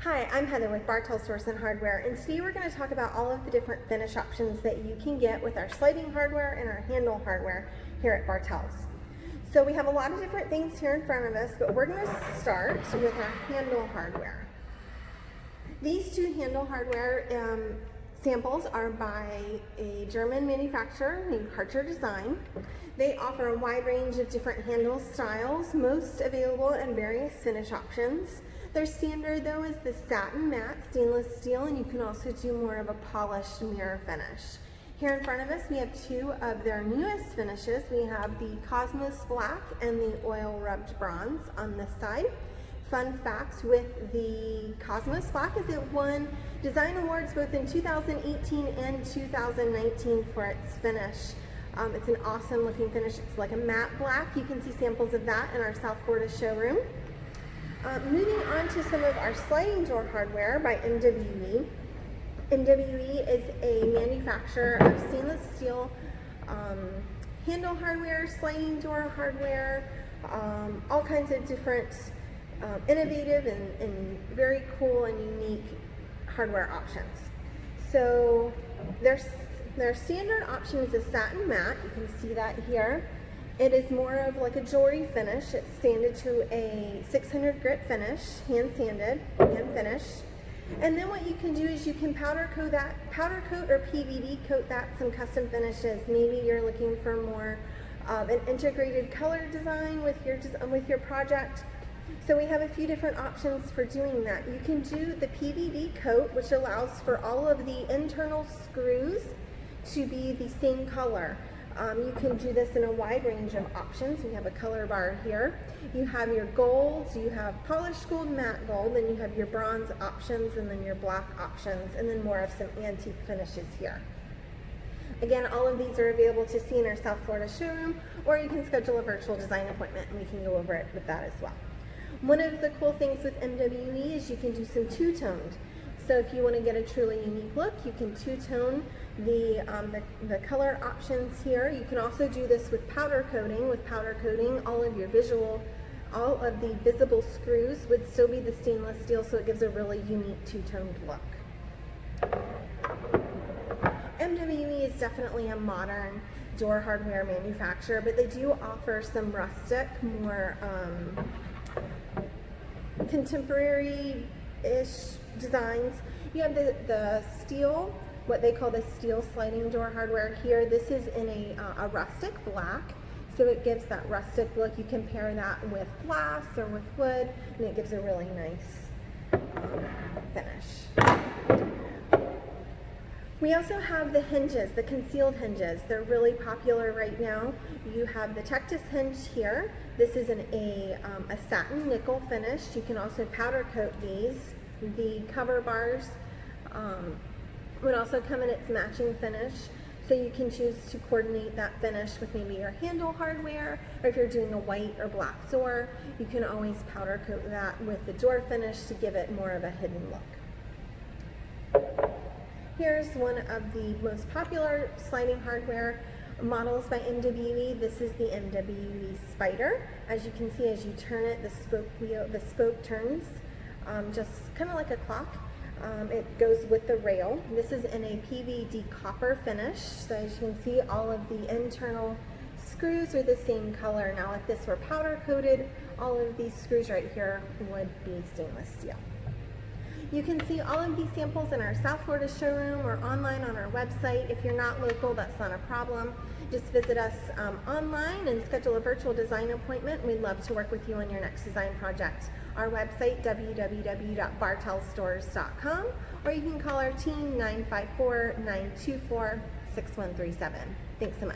Hi, I'm Heather with Bartels Stores and Hardware, and today we're going to talk about all of the different finish options that you can get with our sliding hardware and our handle hardware here at Bartels. So we have a lot of different things here in front of us, but we're going to start with our handle hardware. These two handle hardware samples are by a German manufacturer named Karcher Design. They offer a wide range of different handle styles, most available in various finish options. Their standard though is the satin matte stainless steel, and you can also do more of a polished mirror finish. Here in front of us we have two of their newest finishes. We have the Cosmos Black and the Oil Rubbed Bronze on this side. Fun fact with the Cosmos Black is it won design awards both in 2018 and 2019 for its finish. It's an awesome looking finish. It's like a matte black. You can see samples of that in our South Florida showroom. Moving on to some of our sliding door hardware by MWE. MWE is a manufacturer of stainless steel handle hardware, sliding door hardware, all kinds of different innovative and very cool and unique hardware options. So their standard option is a satin matte. You can see that here. It is more of like a jewelry finish. It's sanded to a 600 grit finish, hand sanded, hand finished. And then what you can do is you can powder coat or PVD coat that some custom finishes. Maybe you're looking for more of an integrated color design with your project. So we have a few different options for doing that. You can do the PVD coat, which allows for all of the internal screws to be the same color. You can do this in a wide range of options. We have a color bar here. You have your golds, you have polished gold, matte gold, then you have your bronze options, and then your black options, and then more of some antique finishes here. Again, all of these are available to see in our South Florida showroom, or you can schedule a virtual design appointment and we can go over it with that as well. One of the cool things with MWE is you can do some two-toned. So if you want to get a truly unique look, you can two-tone the color options here. You can also do this with powder coating. With powder coating, all of the visible screws would still be the stainless steel, so it gives a really unique two-toned look. MWE is definitely a modern door hardware manufacturer, but they do offer some rustic, more contemporary-ish designs. You have the steel, what they call the steel sliding door hardware here. This is in a rustic black, so it gives that rustic look. You can pair that with glass or with wood, and it gives a really nice finish. We also have the hinges, the concealed hinges. They're really popular right now. You have the Tectus hinge here. This is a satin nickel finish. You can also powder coat these. The cover bars would also come in its matching finish, so you can choose to coordinate that finish with maybe your handle hardware, or if you're doing a white or black door, you can always powder coat that with the door finish to give it more of a hidden look. Here's one of the most popular sliding hardware models by MWE. This is the MWE Spider. As you can see, as you turn it, the spoke turns just kind of like a clock. It goes with the rail. This is in a PVD Copper finish, so as you can see, all of the internal screws are the same color. Now if this were powder coated, all of these screws right here would be stainless steel. You can see all of these samples in our South Florida showroom or online on our website. If you're not local, that's not a problem. Just visit us online and schedule a virtual design appointment. We'd love to work with you on your next design project. Our website, www.bartelsstores.com, or you can call our team 954-924-6137. Thanks so much.